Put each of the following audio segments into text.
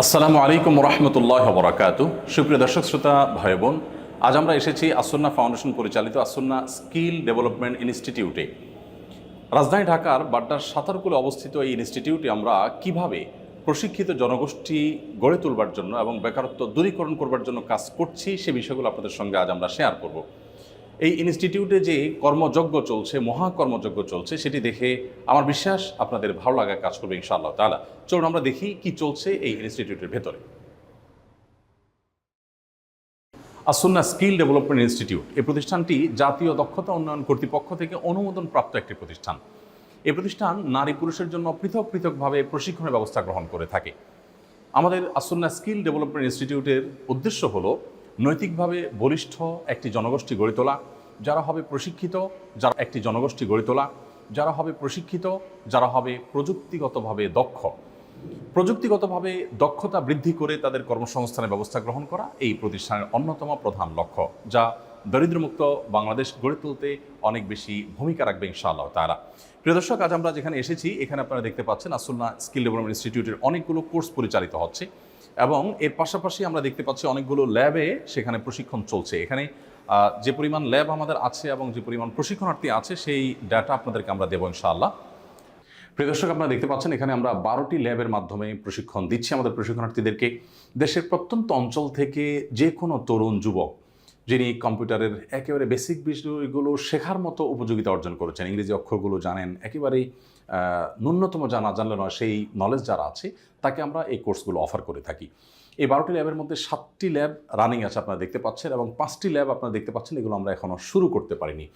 আসসালামু আলাইকুম রহমতুল্লাহ বরাকাতু। সুপ্রিয় দর্শক শ্রোতা ভাই বোন, আজ আমরা এসেছি আসন্না ফাউন্ডেশন পরিচালিত আসন্না স্কিল ডেভেলপমেন্ট ইনস্টিটিউটে। রাজধানী ঢাকার বাড্ডার সাতারকুলে অবস্থিত এই ইনস্টিটিউটে আমরা কিভাবে প্রশিক্ষিত জনগোষ্ঠী গড়ে তুলবার জন্য এবং বেকারত্ব দূরীকরণ করবার জন্য কাজ করছি সে বিষয়গুলো আপনাদের সঙ্গে আজ আমরা শেয়ার করব। এই ইনস্টিটিউটে যে কর্মযজ্ঞ চলছে, মহাকর্মযজ্ঞ চলছে, সেটি দেখে আমার বিশ্বাস আপনাদের ভালো লাগা কাজ করবে ইনশাআল্লাহ তাআলা। চলুন আমরা দেখি কি চলছে এই ইনস্টিটিউটের ভেতরে। আসন্না স্কিল ডেভেলপমেন্ট ইনস্টিটিউট এই প্রতিষ্ঠানটি জাতীয় দক্ষতা উন্নয়ন কর্তৃপক্ষ থেকে অনুমোদনপ্রাপ্ত একটি প্রতিষ্ঠান। এই প্রতিষ্ঠান নারী পুরুষের জন্য পৃথক পৃথকভাবে প্রশিক্ষণের ব্যবস্থা গ্রহণ করে থাকে। আমাদের আসন্না স্কিল ডেভেলপমেন্ট ইনস্টিটিউটের উদ্দেশ্য হলো নৈতিকভাবে বলিষ্ঠ একটি জনগোষ্ঠী গড়ে তোলা, যারা হবে প্রশিক্ষিত, যারা একটি জনগোষ্ঠী গড়ে তোলা, যারা হবে প্রশিক্ষিত, যারা হবে প্রযুক্তিগতভাবে দক্ষ, প্রযুক্তিগতভাবে দক্ষতা বৃদ্ধি করে তাদের কর্মসংস্থানের ব্যবস্থা গ্রহণ করা এই প্রতিষ্ঠানের অন্যতম প্রধান লক্ষ্য, যা দরিদ্রমুক্ত বাংলাদেশ গড়ে তুলতে অনেক বেশি ভূমিকা রাখবে ইনশাআল্লাহ তাআলা। প্রিয় দর্শক, আজ আমরা যেখানে এসেছি এখানে আপনারা দেখতে পাচ্ছেন আসন্না স্কিল ডেভেলপমেন্ট ইনস্টিটিউটের অনেকগুলো কোর্স পরিচালিত হচ্ছে এবং এর পাশাপাশি আমরা দেখতে পাচ্ছি অনেকগুলো ল্যাবে সেখানে প্রশিক্ষণ চলছে। এখানে যে পরিমাণ ল্যাব আমাদের আছে এবং যে পরিমাণ প্রশিক্ষণার্থী আছে সেই ডাটা আপনাদেরকে আমরা দেবো ইনশাআল্লাহ। প্রিয় দর্শক, আপনারা দেখতে পাচ্ছেন এখানে আমরা 12টি ল্যাবের মাধ্যমে প্রশিক্ষণ দিচ্ছি আমাদের প্রশিক্ষণার্থীদেরকে। দেশের প্রত্যন্ত অঞ্চল থেকে যে কোনো তরুণ যুবক যিনি কম্পিউটারের একেবারে বেসিক বিষয়গুলো শেখার মতো উপযোগিতা অর্জন করেছেন, ইংরেজি অক্ষরগুলো জানেন, একেবারেই ন্যূনতম জানলে নয় সেই নলেজ যারা আছে তাকে আমরা এই কোর্সগুলো অফার করে থাকি। এই 12টি ল্যাবের মধ্যে 7টি ল্যাব রানিং আছে আপনারা দেখতে পাচ্ছেন এবং 5টি ল্যাব আপনারা দেখতে পাচ্ছেন এগুলো আমরা এখনও শুরু করতে পারিনি।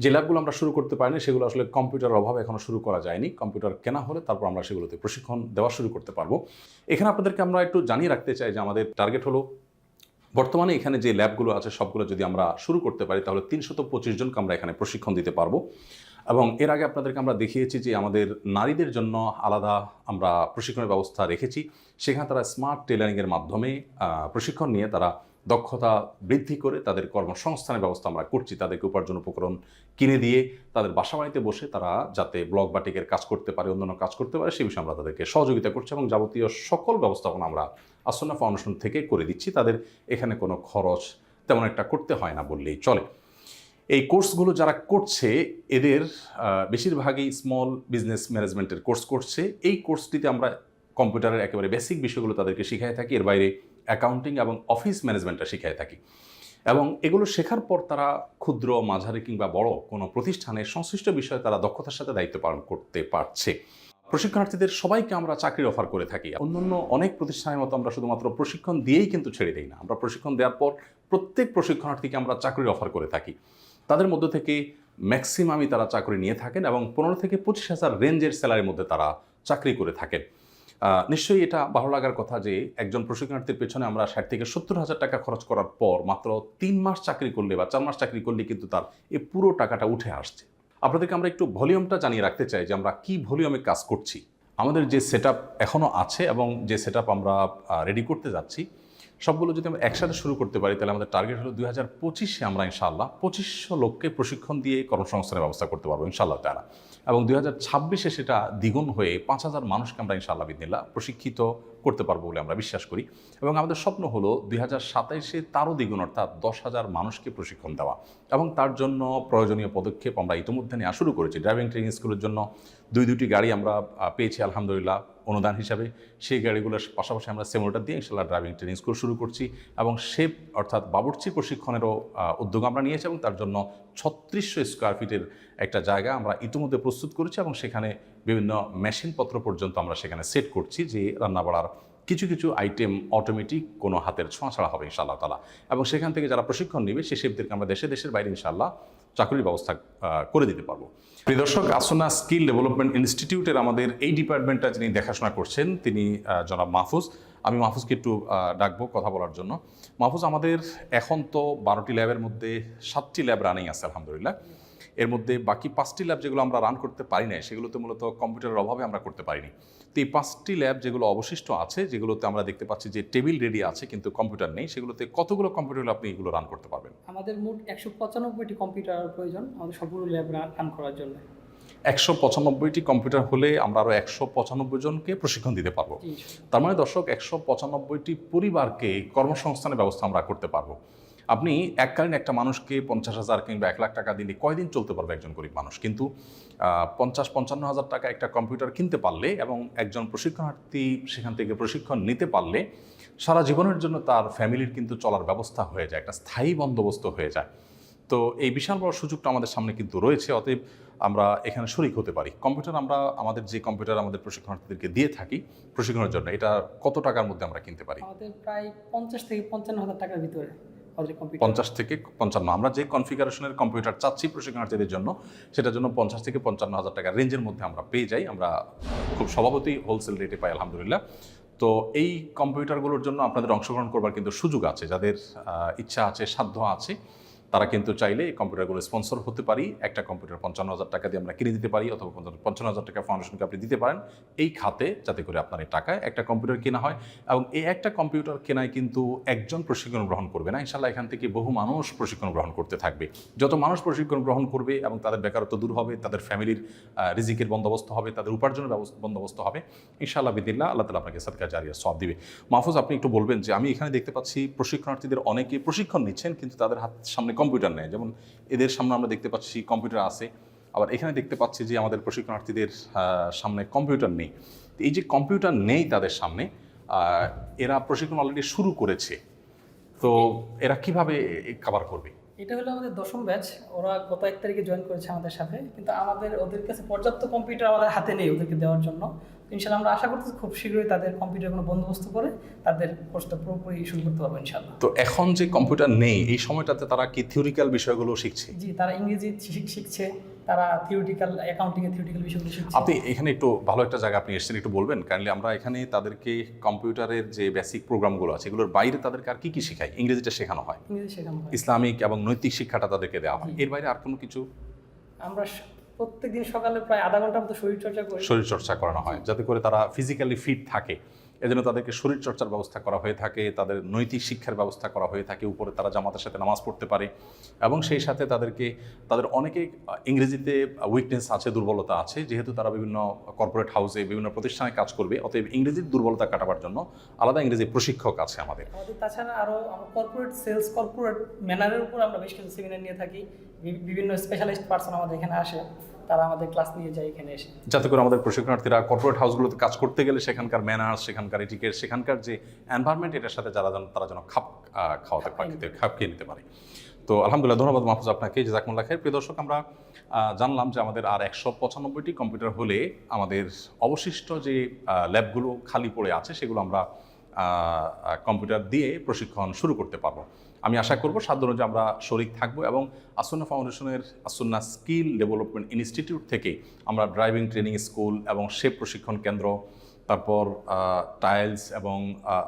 যে ল্যাবগুলো আমরা শুরু করতে পারিনি সেগুলো আসলে কম্পিউটারের অভাবে এখনও শুরু করা যায়নি। কম্পিউটার কেনা হলে তারপর আমরা সেগুলোতে প্রশিক্ষণ দেওয়া শুরু করতে পারবো। এখানে আপনাদেরকে আমরা একটু জানিয়ে রাখতে চাই যে আমাদের টার্গেট হলো বর্তমানে এখানে যে ল্যাবগুলো আছে সবগুলো যদি আমরা শুরু করতে পারি তাহলে 325 জনকে আমরা এখানে প্রশিক্ষণ দিতে পারবো। এবং এর আগে আপনাদেরকে আমরা দেখিয়েছি যে আমাদের নারীদের জন্য আলাদা আমরা প্রশিক্ষণের ব্যবস্থা রেখেছি। সেখানে তারা স্মার্ট টেলারিংয়ের মাধ্যমে প্রশিক্ষণ নিয়ে তারা দক্ষতা বৃদ্ধি করে তাদের কর্মসংস্থানের ব্যবস্থা আমরা করছি। তাদেরকে উপার্জন উপকরণ কিনে দিয়ে তাদের বাসাবাড়িতে বসে তারা যাতে ব্লক বাটিকের কাজ করতে পারে, অন্যান্য কাজ করতে পারে, সেই বিষয়ে আমরা তাদেরকে সহযোগিতা করছি এবং যাবতীয় সকল ব্যবস্থাপনা আমরা আসন্না ফাউন্ডেশন থেকে করে দিচ্ছি। তাদের এখানে কোনো খরচ তেমন একটা করতে হয় না বললেই চলে। এই কোর্সগুলো যারা করছে এদের বেশিরভাগই স্মল বিজনেস ম্যানেজমেন্টের কোর্স করছে। এই কোর্সটিতে আমরা কম্পিউটারের একেবারে বেসিক বিষয়গুলো তাদেরকে শিখাই থাকি, এর বাইরে অ্যাকাউন্টিং এবং অফিস ম্যানেজমেন্টটা শিখাই থাকি এবং এগুলো শেখার পর তারা ক্ষুদ্র, মাঝারি কিংবা বড় কোনো প্রতিষ্ঠানের সংশ্লিষ্ট বিষয়ে তারা দক্ষতার সাথে দায়িত্ব পালন করতে পারছে। প্রশিক্ষণার্থীদের সবাইকে আমরা চাকরির অফার করে থাকি। অন্যান্য অনেক প্রতিষ্ঠানের মতো আমরা শুধুমাত্র প্রশিক্ষণ দিয়েই কিন্তু ছেড়ে দিই না। আমরা প্রশিক্ষণ দেওয়ার পর প্রত্যেক প্রশিক্ষণার্থীকে আমরা চাকরির অফার করে থাকি। তাদের মধ্য থেকে ম্যাক্সিমামই তারা চাকরি নিয়ে থাকেন এবং 15 থেকে 25,000 রেঞ্জের স্যালারির মধ্যে তারা চাকরি করে থাকেন। নিশ্চয়ই এটা ভালো লাগার কথা যে একজন প্রশিক্ষণার্থীর পেছনে আমরা 60 থেকে 70,000 টাকা খরচ করার পর মাত্র 3 মাস চাকরি করলে বা 4 মাস চাকরি করলে কিন্তু তার এই পুরো টাকাটা উঠে আসছে। আপনাদেরকে আমরা একটু ভলিউমটা জানিয়ে রাখতে চাই যে আমরা কি ভলিউমে কাজ করছি। আমাদের যে সেটআপ এখনও আছে এবং যে সেটআপ আমরা রেডি করতে যাচ্ছি সবগুলো যদি আমরা একসাথে শুরু করতে পারি তাহলে আমাদের টার্গেট হলো 2025-এ আমরা ইনশাআল্লাহ 2500 লোককে প্রশিক্ষণ দিয়ে কর্মসংস্থানের ব্যবস্থা করতে পারবো ইনশাআল্লাহ তাআলা। এবং 2026-এ সেটা দ্বিগুণ হয়ে 5,000 মানুষকে আমরা ইনশাআল্লাহ বিদিনিল্লাহ প্রশিক্ষিত করতে পারবো বলে আমরা বিশ্বাস করি। এবং আমাদের স্বপ্ন হলো 2027-এ তারও দ্বিগুণ অর্থাৎ 10,000 মানুষকে প্রশিক্ষণ দেওয়া এবং তার জন্য প্রয়োজনীয় পদক্ষেপ আমরা ইতিমধ্যে নেওয়া শুরু করেছি। ড্রাইভিং ট্রেনিং স্কুলের জন্য দুটি গাড়ি আমরা পেয়েছি আলহামদুলিল্লাহ অনুদান হিসাবে। সেই গাড়িগুলোর পাশাপাশি আমরা সিমুলেটর দিয়ে ইনশাআল্লাহ ড্রাইভিং ট্রেনিং স্কুল শুরু করছি এবং শেফ অর্থাৎ বাবুর্চি প্রশিক্ষণেরও উদ্যোগ আমরা নিয়েছি এবং তার জন্য 3600 স্কোয়ার ফিটের একটা জায়গা আমরা ইতিমধ্যে প্রস্তুত করেছি এবং সেখানে বিভিন্ন মেশিনপত্র পর্যন্ত আমরা সেখানে সেট করছি যে রান্নাবাড়ার কিছু কিছু আইটেম অটোমেটিক কোনো হাতের ছোঁয়া ছাড়া হবে ইনশাআল্লাহ তাআলা। এবং সেখান থেকে যারা প্রশিক্ষণ নেবে সেই শেফদেরকে আমরা দেশের বাইরে ইনশাআল্লাহ চাকরির ব্যবস্থা করে দিতে পারবো। প্রিয় দর্শক, আসন্না স্কিল ডেভেলপমেন্ট ইনস্টিটিউটের আমাদের এই ডিপার্টমেন্টটা যিনি দেখাশোনা করছেন তিনি জনাব মাহফুজ। আমি মাহফুজকে একটু ডাকবো কথা বলার জন্য। মাহফুজ, আমাদের এখন তো 12টি ল্যাবের মধ্যে 7টি ল্যাব রানিং আছে আলহামদুলিল্লাহ। এর মধ্যে বাকি 5টি ল্যাব যেগুলো আমরা রান করতে পারি না সেগুলোতে মূলত কম্পিউটারের অভাবে আমরা করতে পারিনি। তো এই 5টি ল্যাব যেগুলো অবশিষ্ট আছে, যেগুলোতে আমরা দেখতে পাচ্ছি যে টেবিল রেডি আছে কিন্তু কম্পিউটার নেই, সেগুলোতে কতগুলো কম্পিউটার আপনি এগুলো রান করতে পারবেন? আমাদের মোট 195টি কম্পিউটার প্রয়োজন আমাদের সবগুলো ল্যাব রান করার জন্য। 195টি কম্পিউটার হলে আমরা আরও 195 জনকে প্রশিক্ষণ দিতে পারবো। তার মানে দর্শক 195টি পরিবারকে কর্মসংস্থানের ব্যবস্থা আমরা করতে পারবো। আপনি এককালীন একটা মানুষকে 50,000 কিংবা 1 লাখ টাকা দিলে কয়দিন চলতে পারবে একজন গরিব মানুষ? কিন্তু 50-55 হাজার টাকা একটা কম্পিউটার কিনতে পারলে এবং একজন প্রশিক্ষণার্থী সেখান থেকে প্রশিক্ষণ নিতে পারলে সারা জীবনের জন্য তার ফ্যামিলির কিন্তু চলার ব্যবস্থা হয়ে যায়, একটা স্থায়ী বন্দোবস্ত হয়ে যায়। তো এই বিশাল বড় সুযোগটা আমাদের সামনে কিন্তু রয়েছে, অতএব আমরা এখানে শরিক হতে পারি। কম্পিউটার আমরা আমাদের যে কম্পিউটার আমাদের প্রশিক্ষণার্থীদেরকে দিয়ে থাকি প্রশিক্ষণের জন্য, এটা কত টাকার মধ্যে আমরা কিনতে পারি? আমাদের প্রায় 50 থেকে 55 হাজার টাকার ভিতরে 50 থেকে 55। আমরা যে কনফিগারেশনের কম্পিউটার চাচ্ছি প্রশিক্ষণার্থীদের জন্য সেটার জন্য 50 থেকে 55 হাজার টাকার রেঞ্জের মধ্যে আমরা পেয়ে যাই। আমরা খুব স্বভাবতই হোলসেল রেটে পাই আলহামদুলিল্লাহ। তো এই কম্পিউটারগুলোর জন্য আপনাদের অংশগ্রহণ করবার কিন্তু সুযোগ আছে। যাদের ইচ্ছা আছে, সাধ্য আছে, তারা কিন্তু চাইলে এই কম্পিউটারগুলো স্পন্সর হতে পারি। একটা কম্পিউটার 55,000 টাকা দিয়ে আমরা কিনে দিতে পারি, অথবা 55,000 টাকা ফাউন্ডেশনকে আপনি দিতে পারেন এই খাতে, যাতে করে আপনার এই টাকায় একটা কম্পিউটার কেনা হয়। এবং এই একটা কম্পিউটার কেনায় কিন্তু একজন প্রশিক্ষণ গ্রহণ করবে না, ইনশাল্লাহ এখান থেকে বহু মানুষ প্রশিক্ষণ গ্রহণ করতে থাকবে। যত মানুষ প্রশিক্ষণ গ্রহণ করবে এবং তাদের বেকারত্ব দূর হবে, তাদের ফ্যামিলির রিজিকের বন্দোবস্ত হবে, তাদের উপার্জনের বন্দোবস্ত হবে, ইনশাআল্লাহ বিদিল্লাহ আল্লাহ তাআলা আপনাকে সাদকা জারিয়া সওয়াব দিবে। মাহফুজ, আপনি একটু বলবেন যে আমি এখানে দেখতে পাচ্ছি প্রশিক্ষণার্থীদের অনেকে প্রশিক্ষণ নিচ্ছেন কিন্তু তাদের সামনে কম্পিউটার নেই। যেমন এদের সামনে আমরা দেখতে পাচ্ছি কম্পিউটার আছে, আবার এখানে দেখতে পাচ্ছি যে আমাদের প্রশিক্ষণার্থীদের সামনে কম্পিউটার নেই। এই যে কম্পিউটার নেই তাদের সামনে, এরা প্রশিক্ষণ অলরেডি শুরু করেছে, তো এরা কিভাবে কভার করবে? এটা হলো আমাদের 10ম ব্যাচ। ওরা গত 1 তারিখে জয়েন করেছে আমাদের সাথে, কিন্তু ওদের কাছে পর্যাপ্ত কম্পিউটার আমাদের হাতে নেই ওদেরকে দেওয়ার জন্য। ইনশাআল্লাহ আমরা আশা করতেছি খুব শীঘ্রই তাদের কম্পিউটার কোনো বন্দোবস্ত করে তাদের কোর্সটা পুরোপুরি শুরু করতে পারবো ইনশাআল্লাহ। তো এখন যে কম্পিউটার নেই এই সময়টাতে তারা কি থিওরিক্যাল বিষয়গুলো শিখছে? জি, তারা ইংরেজি শিখছে, তারা থিওরিটিক্যাল অ্যাকাউন্টিংয়ের থিওরিটিক্যাল বিষয়গুলো শিখছে। আপনি এখানে একটু ভালো একটা জায়গা আপনি এসেছেন, একটু বলবেন কাইন্ডলি? আমরা এখানে তাদেরকে কম্পিউটারের যে বেসিক প্রোগ্রামগুলো আছে এগুলোর বাইরে তাদেরকে আর কি কি শেখায়? ইংরেজিটা শেখানো হয়, ইংরেজি শেখানো হয়, ইসলামিক এবং নৈতিক শিক্ষাটা তাদেরকে দেওয়া হয়, এর বাইরে আর কোনো কিছু? আমরা প্রত্যেকদিন সকালে প্রায় আধা ঘন্টার মতো শরীরচর্চা করানো হয় যাতে করে তারা ফিজিক্যালি ফিট থাকে। এজন্য তাদেরকে শরীরচর্চার ব্যবস্থা করা হয়ে থাকে, তাদের নৈতিক শিক্ষার ব্যবস্থা করা হয়ে থাকে, উপরে তারা জামাতের সাথে নামাজ পড়তে পারে এবং সেই সাথে তাদের অনেকে ইংরেজিতে উইকনেস আছে, দুর্বলতা আছে, যেহেতু তারা বিভিন্ন কর্পোরেট হাউসে বিভিন্ন প্রতিষ্ঠানে কাজ করবে, অতএব ইংরেজির দুর্বলতা কাটাবার জন্য আলাদা ইংরেজি প্রশিক্ষক আছে আমাদের। তাছাড়া আরও কর্পোরেট সেলস, কর্পোরেট ম্যানারের উপর আমরা বেশ কিছু সেমিনার নিয়ে থাকি। বিভিন্ন স্পেশালিস্ট পার্সন আমাদের এখানে আসে, তারা আমাদের ক্লাস নিয়ে যায় এখানে এসে, যাতে করে আমাদের প্রশিক্ষণার্থীরা কর্পোরেট হাউসগুলোতে কাজ করতে গেলে সেখানকার ম্যানার্স, সেখানকার এটিকেট, সেখানকার যে এনভায়রনমেন্ট, এটার সাথে তারা যেন খাপ খেয়ে নিতে পারে। তো আলহামদুলিল্লাহ, ধন্যবাদ মাহফুজ আপনাকে, জাযাকুমুল্লাহ খাইর। প্রিয় দর্শক, আমরা জানলাম যে আমাদের আর 195টি কম্পিউটার হলে আমাদের অবশিষ্ট যে ল্যাবগুলো খালি পড়ে আছে সেগুলো আমরা কম্পিউটার দিয়ে প্রশিক্ষণ শুরু করতে পারবো। আমি আশা করব সাধ্য অনুযায়ী আমরা শরিক থাকবো এবং আসুন্নাহ ফাউন্ডেশনের আসুন্নাহ স্কিল ডেভেলপমেন্ট ইনস্টিটিউট থেকে আমরা ড্রাইভিং ট্রেনিং স্কুল এবং শেপ প্রশিক্ষণ কেন্দ্র, তারপর টাইলস এবং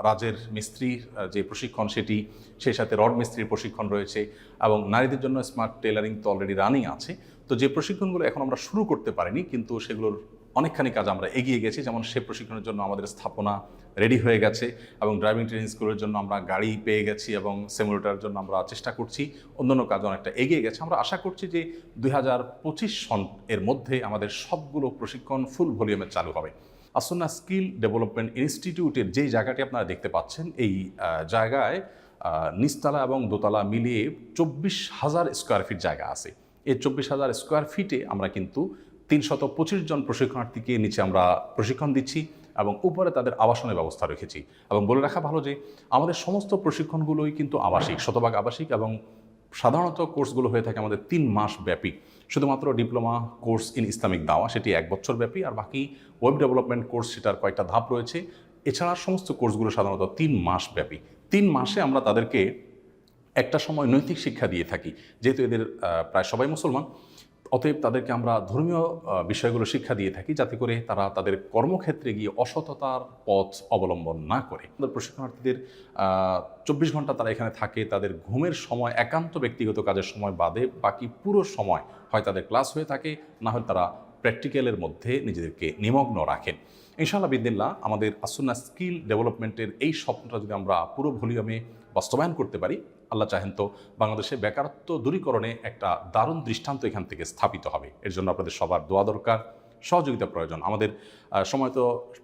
রাজের মিস্ত্রির যে প্রশিক্ষণ সেটি, সেই সাথে রড মিস্ত্রির প্রশিক্ষণ রয়েছে এবং নারীদের জন্য স্মার্ট টেলারিং তো অলরেডি রানিং আছে। তো যে প্রশিক্ষণগুলো এখন আমরা শুরু করতে পারিনি কিন্তু সেগুলোর অনেকখানি কাজ আমরা এগিয়ে গেছি। যেমন সে প্রশিক্ষণের জন্য আমাদের স্থাপনা রেডি হয়ে গেছে এবং ড্রাইভিং ট্রেনিং স্কুলের জন্য আমরা গাড়ি পেয়ে গেছি এবং সিমুলেটরের জন্য আমরা চেষ্টা করছি। অন্যান্য কাজ অনেকটা এগিয়ে গেছে। আমরা আশা করছি যে 2025 সন এর মধ্যে আমাদের সবগুলো প্রশিক্ষণ ফুল ভলিউমে চালু হবে। আসুন্নাহ স্কিল ডেভেলপমেন্ট ইনস্টিটিউটের যেই জায়গাটি আপনারা দেখতে পাচ্ছেন, এই জায়গায় নিচতলা এবং দোতলা মিলিয়ে 24,000 স্কোয়ার ফিট জায়গা আছে। এই 24,000 স্কোয়ার ফিটে আমরা কিন্তু 325 জন প্রশিক্ষণার্থীকে নিচে আমরা প্রশিক্ষণ দিচ্ছি এবং উপরে তাদের আবাসনের ব্যবস্থা রেখেছি। এবং বলে রাখা ভালো যে আমাদের সমস্ত প্রশিক্ষণগুলোই কিন্তু আবাসিক, শতভাগ আবাসিক, এবং সাধারণত কোর্সগুলো হয়ে থাকে আমাদের 3 মাস ব্যাপী। শুধুমাত্র ডিপ্লোমা কোর্স ইন ইসলামিক দাওয়া সেটি 1 বছর ব্যাপী, আর বাকি ওয়েব ডেভেলপমেন্ট কোর্স সেটার কয়েকটা ধাপ রয়েছে। এছাড়া সমস্ত কোর্সগুলো সাধারণত 3 মাস ব্যাপী। 3 মাসে আমরা তাদেরকে একটা সময় নৈতিক শিক্ষা দিয়ে থাকি। যেহেতু এদের প্রায় সবাই মুসলমান, অতএব তাদেরকে আমরা ধর্মীয় বিষয়গুলো শিক্ষা দিয়ে থাকি যাতে করে তারা তাদের কর্মক্ষেত্রে গিয়ে অসততার পথ অবলম্বন না করে। আমাদের প্রশিক্ষণার্থীদের 24 ঘন্টা তারা এখানে থাকে। তাদের ঘুমের সময় একান্ত ব্যক্তিগত কাজের সময় বাদে বাকি পুরো সময় হয় তাদের ক্লাস হয়ে থাকে, না হয় তারা প্র্যাকটিক্যালের মধ্যে নিজেদেরকে নিমগ্ন রাখেন। ইনশাআল্লাহ বিদিল্লাহ আমাদের আসুন্নাহ স্কিল ডেভেলপমেন্টের এই স্বপ্নটা যদি আমরা পুরো ভলিউমে বাস্তবায়ন করতে পারি, আল্লাহ চাহেন তো বাংলাদেশে বেকারত্ব দূরীকরণে একটা দারুণ দৃষ্টান্ত এখান থেকে স্থাপিত হবে। এর জন্য আপনাদের সবার দোয়া দরকার, সহযোগিতা প্রয়োজন। আমাদের সময়ত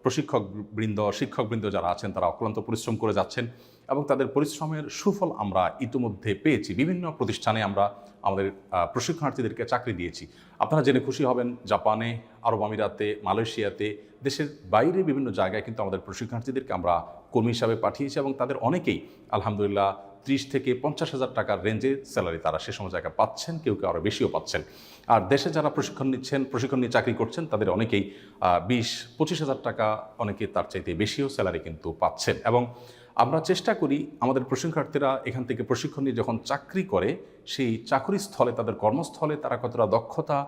প্রশিক্ষকবৃন্দ, শিক্ষকবৃন্দ যারা আছেন তারা অক্লান্ত পরিশ্রম করে যাচ্ছেন এবং তাদের পরিশ্রমের সুফল আমরা ইতিমধ্যে পেয়েছি। বিভিন্ন প্রতিষ্ঠানে আমরা আমাদের প্রশিক্ষণার্থীদেরকে চাকরি দিয়েছি। আপনারা জেনে খুশি হবেন, জাপানে, আরব আমিরাতে, মালয়েশিয়াতে, দেশের বাইরে বিভিন্ন জায়গায় কিন্তু আমাদের প্রশিক্ষণার্থীদেরকে আমরা কর্মী হিসাবে পাঠিয়েছি এবং তাদের অনেকেই আলহামদুলিল্লাহ 30 থেকে 50,000 টাকার রেঞ্জে স্যালারি তারা সে সময় জায়গায় পাচ্ছেন, কেউ কেউ আরও বেশিও পাচ্ছেন। আর দেশে যারা প্রশিক্ষণ নিয়ে চাকরি করছেন তাদের অনেকেই 20-25,000 টাকা, অনেকে তার চাইতে বেশিও স্যালারি কিন্তু পাচ্ছেন। এবং আমরা চেষ্টা করি আমাদের প্রশিক্ষণার্থীরা এখান থেকে প্রশিক্ষণ নিয়ে যখন চাকরি করে, সেই চাকরি স্থলে, তাদের কর্মস্থলে তারা কতটা দক্ষতা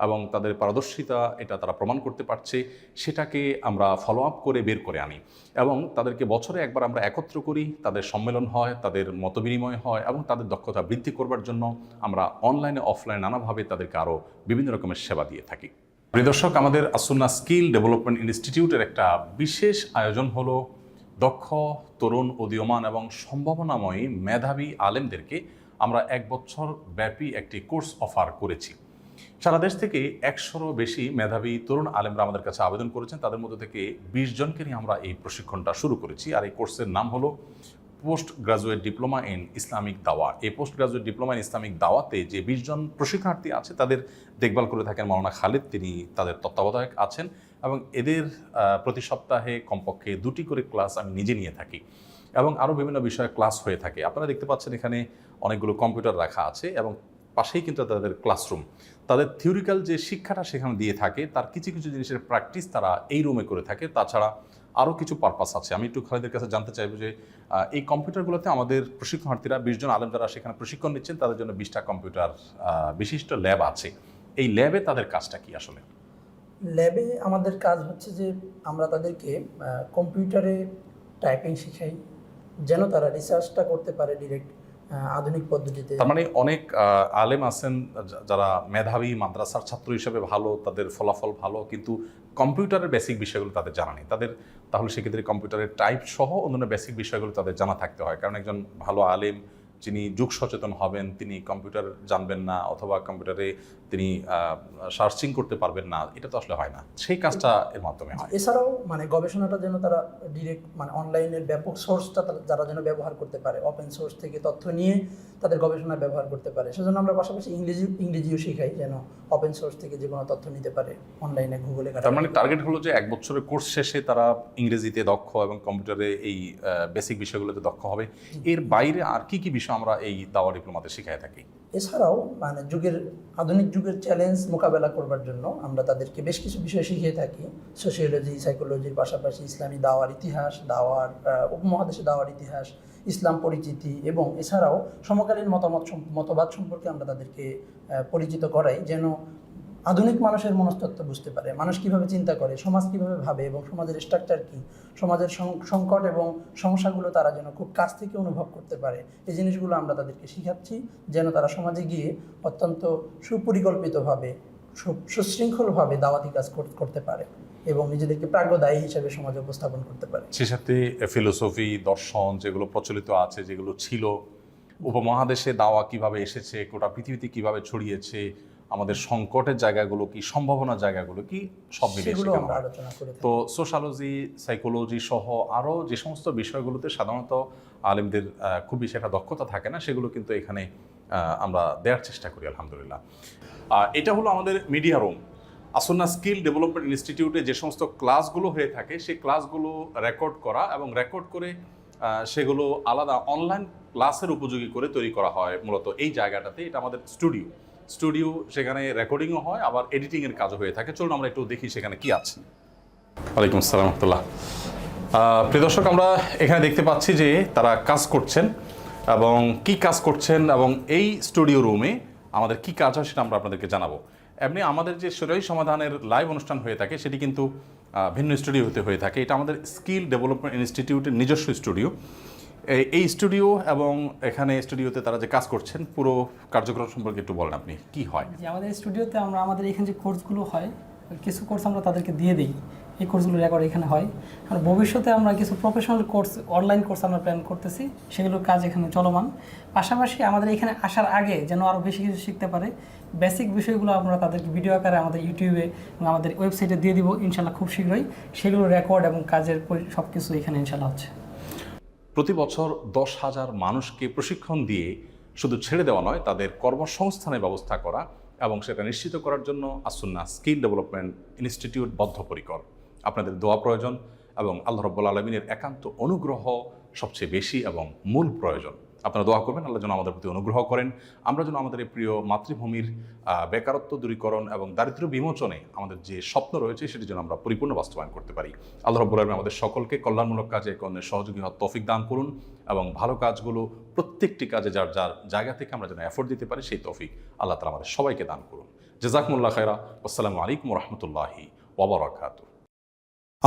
এবং তাদের পারদর্শিতা এটা তারা প্রমাণ করতে পারছে, সেটাকে আমরা ফলো আপ করে বের করে আনি এবং তাদেরকে বছরে একবার আমরা একত্র করি, তাদের সম্মেলন হয়, তাদের মতবিনিময় হয় এবং তাদের দক্ষতা বৃদ্ধি করবার জন্য আমরা অনলাইনে অফলাইনে নানাভাবে তাদেরকে আরও বিভিন্ন রকমের সেবা দিয়ে থাকি। প্রিয় দর্শক, আমাদের আসুন্নাহ স্কিল ডেভেলপমেন্ট ইনস্টিটিউটের একটা বিশেষ আয়োজন হলো দক্ষ, তরুণ, উদীয়মান এবং সম্ভাবনাময়ী মেধাবী আলেমদেরকে আমরা 1 বছর ব্যাপী একটি কোর্স অফার করেছি। সারা দেশ থেকে 100-রও বেশি মেধাবী তরুণ আলেমরা আমাদের কাছে আবেদন করেছেন। তাদের মধ্যে থেকে 20 জনকে নিয়ে আমরা এই প্রশিক্ষণটা শুরু করেছি। আর এই কোর্সের নাম হলো post graduate diploma in Islamic দাওয়া। এই post graduate diploma in Islamic দাওয়াতে যে 20 জন প্রশিক্ষণার্থী আছে তাদের দেখভাল করে থাকেন মাওলানা খালিদ, তিনি তাদের তত্ত্বাবধায়ক আছেন এবং এদের প্রতি সপ্তাহে কমপক্ষে 2টি করে ক্লাস আমি নিজে নিয়ে থাকি এবং আরও বিভিন্ন বিষয়ে ক্লাস হয়ে থাকে। আপনারা দেখতে পাচ্ছেন এখানে অনেকগুলো কম্পিউটার রাখা আছে এবং পাশেই কিন্তু তাদের ক্লাসরুম। তাদের থিওরিক্যাল যে শিক্ষাটা সেখানে দিয়ে থাকে, তার কিছু কিছু জিনিসের প্র্যাকটিস তারা এই রুমে করে থাকে। তাছাড়া আরও কিছু পারপাস আছে। আমি একটু খালিদের কাছে জানতে চাইবো যে এই কম্পিউটারগুলোতে আমাদের প্রশিক্ষণার্থীরা 20 জন আলেম যারা সেখানে প্রশিক্ষণ নিচ্ছেন তাদের জন্য 20টা কম্পিউটার বিশিষ্ট ল্যাব আছে। এই ল্যাবে তাদের কাজটা কি আসলে? ল্যাবে আমাদের কাজ হচ্ছে যে আমরা তাদেরকে কম্পিউটারে টাইপিং শেখাই, যেন তারা রিসার্চটা করতে পারে ডিরেক্ট আধুনিক পদ্ধতিতে। তার মানে অনেক আলেম আছেন যারা মেধাবী, মাদ্রাসার ছাত্র হিসেবে ভালো, তাদের ফলাফল ভালো, কিন্তু কম্পিউটারের বেসিক বিষয়গুলো তাদের জানা নেই। তাহলে সেক্ষেত্রে কম্পিউটারের টাইপ সহ অন্যান্য বেসিক বিষয়গুলো তাদের জানা থাকতে হয়। কারণ একজন ভালো আলেম যিনি যুগ সচেতন হবেন, তিনি কম্পিউটার জানবেন না অথবা কম্পিউটারে তিনি সার্চিং করতে পারবেন না, এটা তো আসলে হয় না। সেই কাজটা এর মাধ্যমে হয়। এছাড়াও গবেষণাটা যেন তারা ডিরেক্ট অনলাইনের ব্যাপক সোর্সটা যারা যেন ব্যবহার করতে পারে, ওপেন সোর্স থেকে তথ্য নিয়ে তাদের গবেষণায় ব্যবহার করতে পারে। সেজন্য আমরা পাশাপাশি ইংরেজিও শেখাই, যেন ওপেন সোর্স থেকে যে কোনো তথ্য নিতে পারে অনলাইনে, গুগলে। তার মানে টার্গেট হলো যে 1 বছরের কোর্স শেষে তারা ইংরেজিতে দক্ষ এবং কম্পিউটারে এই বেসিক বিষয়গুলোতে দক্ষ হবে। এর বাইরে আর কি কি বিষয় আমরা এই দাওয়া ডিপ্লোমাতে শিখাই থাকি? এছাড়াও আধুনিক যুগের চ্যালেঞ্জ মোকাবেলা করবার জন্য আমরা তাদেরকে বেশ কিছু বিষয় শিখিয়ে থাকি। সোশিওলজি, সাইকোলজির পাশাপাশি ইসলামী দাওয়ার ইতিহাস, উপমহাদেশে দাওয়ার ইতিহাস, ইসলাম পরিচিতি এবং এছাড়াও সমকালীন মতবাদ সম্পর্কে আমরা তাদেরকে পরিচিত করাই, যেন আধুনিক মানুষের মনস্তত্ত্ব বুঝতে পারে, মানুষ কিভাবে চিন্তা করে, সমাজ কিভাবে ভাবে এবং সমাজের স্ট্রাকচার কী, সমাজের সংকট এবং সমস্যাগুলো তারা যেন খুব কাছ থেকে অনুভব করতে পারে। এই জিনিসগুলো আমরা তাদেরকে শিখাচ্ছি, যেন তারা সমাজে গিয়ে অত্যন্ত সুপরিকল্পিতভাবে, সুশৃঙ্খলভাবে দাওয়াতি কাজ করতে পারে এবং নিজেদেরকে প্রাজ্ঞদায়ী হিসেবে সমাজে উপস্থাপন করতে পারে। সে সাথে ফিলোসফি, দর্শন যেগুলো প্রচলিত আছে, যেগুলো ছিল, উপমহাদেশে দাওয়া কিভাবে এসেছে, গোটা পৃথিবীতে কিভাবে ছড়িয়েছে, আমাদের সংকটের জায়গাগুলো কি, সম্ভাবনার জায়গাগুলো কি, সব মিলিয়ে শেখানো হয়। তো সোশ্যালজি, সাইকোলজি সহ আরও যে সমস্ত বিষয়গুলোতে সাধারণত আলেমদের খুব বেশি একটা দক্ষতা থাকে না, সেগুলো কিন্তু এখানে আমরা দেওয়ার চেষ্টা করি আলহামদুলিল্লাহ। এটা হলো আমাদের media room. As-Sunnah skill development ইনস্টিটিউটে যে সমস্ত ক্লাসগুলো হয়ে থাকে সেই ক্লাসগুলো রেকর্ড করা এবং রেকর্ড করে সেগুলো আলাদা অনলাইন ক্লাসের উপযোগী করে তৈরি করা হয় মূলত এই জায়গাটাতে। এটা আমাদের স্টুডিও, সেখানে রেকর্ডিংও হয়, আবার এডিটিংয়ের কাজও হয়ে থাকে। চলুন আমরা একটু দেখি সেখানে কি আছে। ওয়ালাইকুম আসসালাম রহমতুল্লাহ। প্রিয় দর্শক, আমরা এখানে দেখতে পাচ্ছি যে তারা কাজ করছেন এবং কি কাজ করছেন এবং এই স্টুডিও রুমে আমাদের কি কাজ হয় সেটা আমরা আপনাদেরকে জানাবো। এমনি আমাদের যে শরীর সমাধানের লাইভ অনুষ্ঠান হয়ে থাকে সেটি কিন্তু ভিন্ন স্টুডিওতে হয়ে থাকে। এটা আমাদের স্কিল ডেভেলপমেন্ট ইনস্টিটিউটের নিজস্ব স্টুডিও। এই স্টুডিও এবং এখানে স্টুডিওতে তারা যে কাজ করছেন পুরো কার্যক্রম সম্পর্কে একটু বলেন আপনি, কি হয়? যে আমাদের স্টুডিওতে আমাদের এখানে যে কোর্সগুলো হয়, কিছু কোর্স আমরা তাদেরকে দিয়ে দিই এই কোর্সগুলো রেকর্ড এখানে হয়। আর ভবিষ্যতে আমরা কিছু প্রফেশনাল কোর্স, অনলাইন কোর্স আমরা প্ল্যান করতেছি, সেগুলোর কাজ এখানে চলমান। পাশাপাশি আমাদের এখানে আসার আগে যেন আরও বেশি কিছু শিখতে পারে, বেসিক বিষয়গুলো আমরা তাদেরকে ভিডিও আকারে আমাদের ইউটিউবে এবং আমাদের ওয়েবসাইটে দিয়ে দিব ইনশাল্লাহ খুব শীঘ্রই। সেগুলো রেকর্ড এবং কাজের সব কিছু এখানে ইনশাল্লাহ হচ্ছে। প্রতি বছর 10,000 মানুষকে প্রশিক্ষণ দিয়ে শুধু ছেড়ে দেওয়া নয়, তাদের কর্মসংস্থানের ব্যবস্থা করা এবং সেটা নিশ্চিত করার জন্য আসুন্নাহ স্কিল ডেভেলপমেন্ট ইনস্টিটিউট বদ্ধপরিকর। আপনাদের দোয়া প্রয়োজন এবং আল্লাহ রাব্বুল আলামিনের একান্ত অনুগ্রহ সবচেয়ে বেশি এবং মূল প্রয়োজন। আপনারা দোয়া করবেন আল্লাহ যেন আমাদের প্রতি অনুগ্রহ করেন, আমরা যেন আমাদের এই প্রিয় মাতৃভূমির বেকারত্ব দূরীকরণ এবং দারিদ্র্য বিমোচনে আমাদের যে স্বপ্ন রয়েছে সেটি যেন আমরা পরিপূর্ণ বাস্তবায়ন করতে পারি। আল্লাহ রাব্বুল আলামিন আমাদের সকলকে কল্যাণমূলক কাজে কর্ণের সহযোগী হওয়ার তৌফিক দান করুন এবং ভালো কাজগুলো প্রত্যেকটি কাজে যার যার জায়গা থেকে আমরা যেন এফোর্ট দিতে পারি সেই তৌফিক আল্লাহ তাআলা আমাদের সবাইকে দান করুন। জাযাকুমুল্লাহ খায়রা। আসসালামু আলাইকুম ওয়া রাহমাতুল্লাহি ওয়া বারাকাতুহু।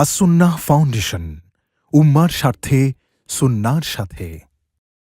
আস-সুন্নাহ ফাউন্ডেশন, উম্মার স্বার্থে সুন্নাহর সাথে।